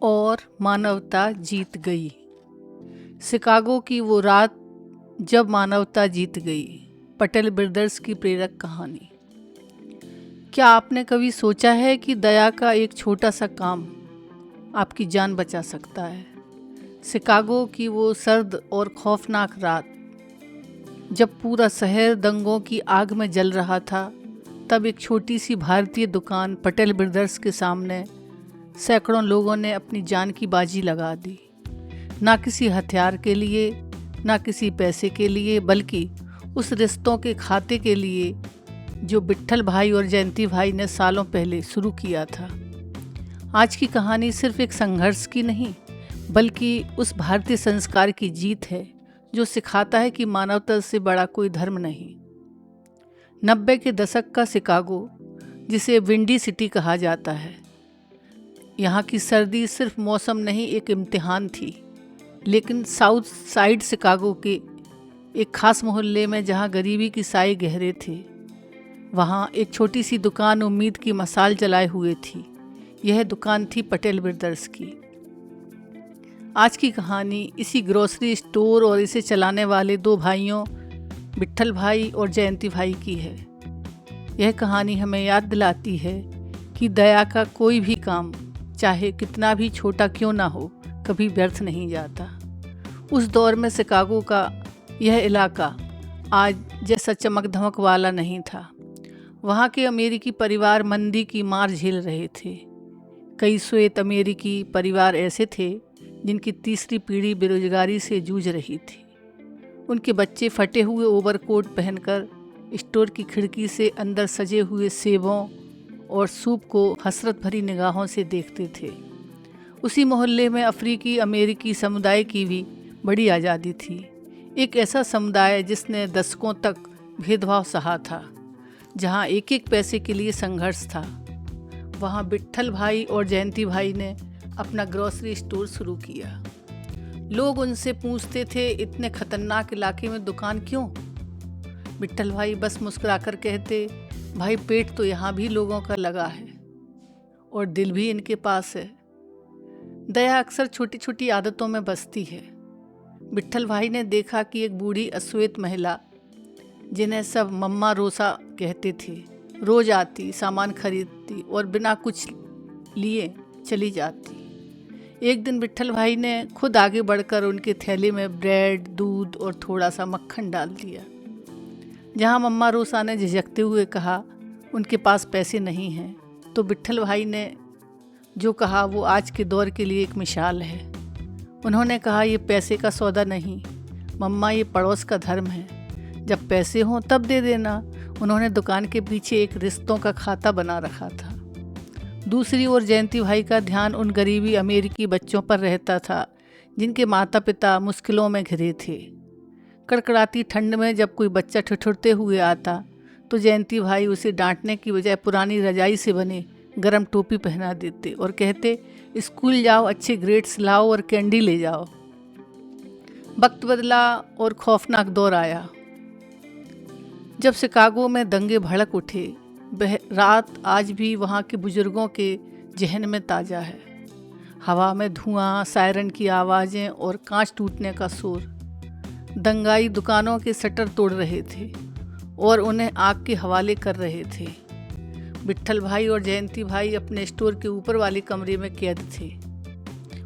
और मानवता जीत गई। शिकागो की वो रात जब मानवता जीत गई। पटेल ब्रदर्स की प्रेरक कहानी। क्या आपने कभी सोचा है कि दया का एक छोटा सा काम आपकी जान बचा सकता है? शिकागो की वो सर्द और खौफनाक रात जब पूरा शहर दंगों की आग में जल रहा था, तब एक छोटी सी भारतीय दुकान पटेल ब्रदर्स के सामने सैकड़ों लोगों ने अपनी जान की बाजी लगा दी। ना किसी हथियार के लिए, ना किसी पैसे के लिए, बल्कि उस रिश्तों के खाते के लिए जो विट्ठल भाई और जयंती भाई ने सालों पहले शुरू किया था। आज की कहानी सिर्फ एक संघर्ष की नहीं, बल्कि उस भारतीय संस्कार की जीत है जो सिखाता है कि मानवता से बड़ा कोई धर्म नहीं। 90 के दशक का शिकागो, जिसे विंडी सिटी कहा जाता है, यहाँ की सर्दी सिर्फ मौसम नहीं, एक इम्तिहान थी। लेकिन साउथ साइड शिकागो के एक खास मोहल्ले में जहाँ गरीबी की साए गहरे थे, वहाँ एक छोटी सी दुकान उम्मीद की मसाल जलाए हुए थी। यह दुकान थी पटेल ब्रदर्स की। आज की कहानी इसी ग्रोसरी स्टोर और इसे चलाने वाले दो भाइयों, विट्ठल भाई और जयंती भाई की है। यह कहानी हमें याद दिलाती है कि दया का कोई भी काम, चाहे कितना भी छोटा क्यों ना हो, कभी व्यर्थ नहीं जाता। उस दौर में शिकागो का यह इलाका आज जैसा चमक धमक वाला नहीं था। वहाँ के अमेरिकी परिवार मंदी की मार झेल रहे थे। कई श्वेत अमेरिकी परिवार ऐसे थे जिनकी तीसरी पीढ़ी बेरोजगारी से जूझ रही थी। उनके बच्चे फटे हुए ओवरकोट पहनकर स्टोर की खिड़की से अंदर सजे हुए सेबों और सूप को हसरत भरी निगाहों से देखते थे। उसी मोहल्ले में अफ्रीकी अमेरिकी समुदाय की भी बड़ी आज़ादी थी। एक ऐसा समुदाय जिसने दशकों तक भेदभाव सहा था, जहाँ एक एक पैसे के लिए संघर्ष था। वहाँ विट्ठल भाई और जयंती भाई ने अपना ग्रोसरी स्टोर शुरू किया। लोग उनसे पूछते थे, इतने खतरनाक इलाके में दुकान क्यों? विट्ठल भाई बस मुस्कुराकर कहते, भाई पेट तो यहाँ भी लोगों का लगा है और दिल भी इनके पास है। दया अक्सर छोटी छोटी आदतों में बसती है। विट्ठल भाई ने देखा कि एक बूढ़ी अश्वेत महिला, जिन्हें सब मम्मा रोसा कहते थे, रोज आती, सामान खरीदती और बिना कुछ लिए चली जाती। एक दिन विट्ठल भाई ने खुद आगे बढ़कर उनके थैले में ब्रेड, दूध और थोड़ा सा मक्खन डाल दिया। जहाँ मम्मा रोसा ने झिझकते हुए कहा उनके पास पैसे नहीं हैं, तो विट्ठल भाई ने जो कहा वो आज के दौर के लिए एक मिसाल है। उन्होंने कहा, ये पैसे का सौदा नहीं मम्मा, ये पड़ोस का धर्म है। जब पैसे हों तब दे देना। उन्होंने दुकान के पीछे एक रिश्तों का खाता बना रखा था। दूसरी ओर जयंती भाई का ध्यान उन गरीबी अमेरिकी बच्चों पर रहता था जिनके माता पिता मुश्किलों में घिरे थे। कड़कड़ाती ठंड में जब कोई बच्चा ठिठुरते हुए आता तो जयंती भाई उसे डांटने की बजाय पुरानी रजाई से बने गरम टोपी पहना देते और कहते, स्कूल जाओ, अच्छे ग्रेड्स लाओ और कैंडी ले जाओ। वक्त बदला और खौफनाक दौर आया जब शिकागो में दंगे भड़क उठे। वह रात आज भी वहाँ के बुजुर्गों के जहन में ताज़ा है। हवा में धुआं, सायरन की आवाज़ें और कांच टूटने का शोर। दंगाई दुकानों के शटर तोड़ रहे थे और उन्हें आग के हवाले कर रहे थे। विट्ठल भाई और जयंती भाई अपने स्टोर के ऊपर वाले कमरे में कैद थे।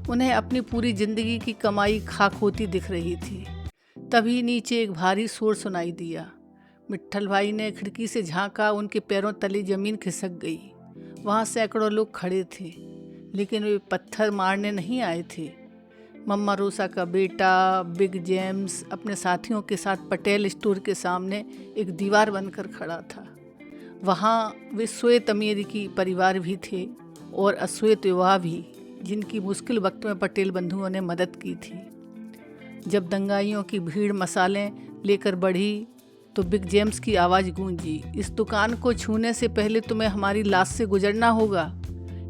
उन्हें अपनी पूरी जिंदगी की कमाई खाक होती दिख रही थी। तभी नीचे एक भारी शोर सुनाई दिया। विट्ठल भाई ने खिड़की से झांका, उनके पैरों तले जमीन खिसक गई। वहाँ सैकड़ों लोग खड़े थे, लेकिन वे पत्थर मारने नहीं आए थे। मम्मा रोसा का बेटा बिग जेम्स अपने साथियों के साथ पटेल स्टोर के सामने एक दीवार बनकर खड़ा था। वहाँ वे श्वेत अमेरिकी परिवार भी थे और अश्वेत विवाह भी, जिनकी मुश्किल वक्त में पटेल बंधुओं ने मदद की थी। जब दंगाइयों की भीड़ मसालें लेकर बढ़ी तो बिग जेम्स की आवाज़ गूंजी, इस दुकान को छूने से पहले तुम्हें हमारी लाश से गुजरना होगा।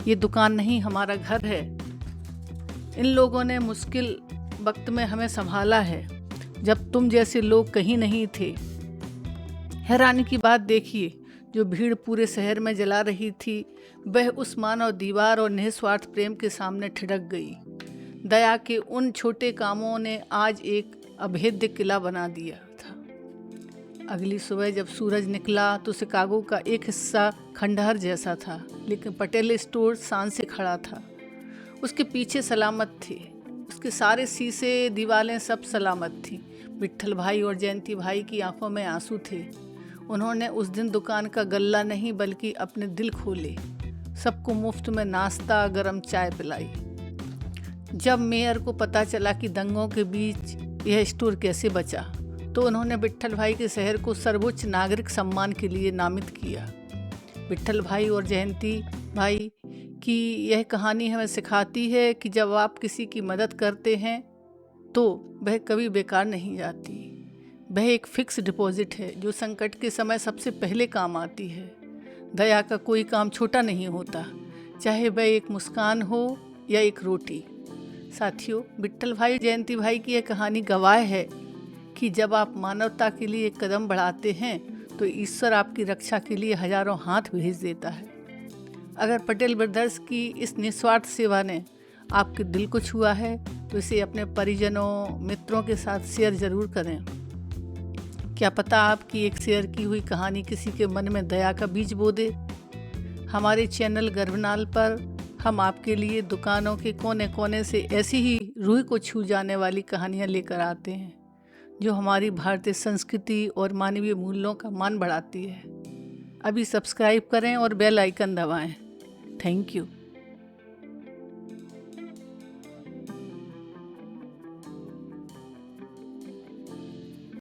ये दुकान नहीं, हमारा घर है। इन लोगों ने मुश्किल वक्त में हमें संभाला है, जब तुम जैसे लोग कहीं नहीं थे। हैरानी की बात देखिए, जो भीड़ पूरे शहर में जला रही थी, वह उस मानव दीवार और निस्वार्थ प्रेम के सामने ठिठक गई। दया के उन छोटे कामों ने आज एक अभेद्य किला बना दिया था। अगली सुबह जब सूरज निकला तो शिकागो का एक हिस्सा खंडहर जैसा था, लेकिन पटेल स्टोर शान से खड़ा था। उसके पीछे सलामत थे, उसके सारे शीशे, दीवारें सब सलामत थीं। विट्ठल भाई और जयंती भाई की आंखों में आंसू थे। उन्होंने उस दिन दुकान का गल्ला नहीं बल्कि अपने दिल खोले, सबको मुफ्त में नाश्ता, गरम चाय पिलाई। जब मेयर को पता चला कि दंगों के बीच यह स्टोर कैसे बचा, तो उन्होंने विट्ठल भाई के शहर को सर्वोच्च नागरिक सम्मान के लिए नामित किया। विट्ठल भाई और जयंती भाई की यह कहानी हमें सिखाती है कि जब आप किसी की मदद करते हैं तो वह कभी बेकार नहीं जाती। वह एक फिक्स डिपॉजिट है जो संकट के समय सबसे पहले काम आती है। दया का कोई काम छोटा नहीं होता, चाहे वह एक मुस्कान हो या एक रोटी। साथियों, विट्ठल भाई जयंती भाई की यह कहानी गवाह है कि जब आप मानवता के लिए एक कदम बढ़ाते हैं तो ईश्वर आपकी रक्षा के लिए हजारों हाथ भेज देता है। अगर पटेल ब्रदर्स की इस निस्वार्थ सेवा ने आपके दिल को छुआ है तो इसे अपने परिजनों, मित्रों के साथ शेयर ज़रूर करें। क्या पता आपकी एक शेयर की हुई कहानी किसी के मन में दया का बीज बो दे। हमारे चैनल गर्भनाल पर हम आपके लिए दुकानों के कोने कोने से ऐसी ही रूह को छू जाने वाली कहानियाँ लेकर आते हैं जो हमारी भारतीय संस्कृति और मानवीय मूल्यों का मान बढ़ाती है। अभी सब्सक्राइब करें और बेल आइकन दबाएं। Thank you.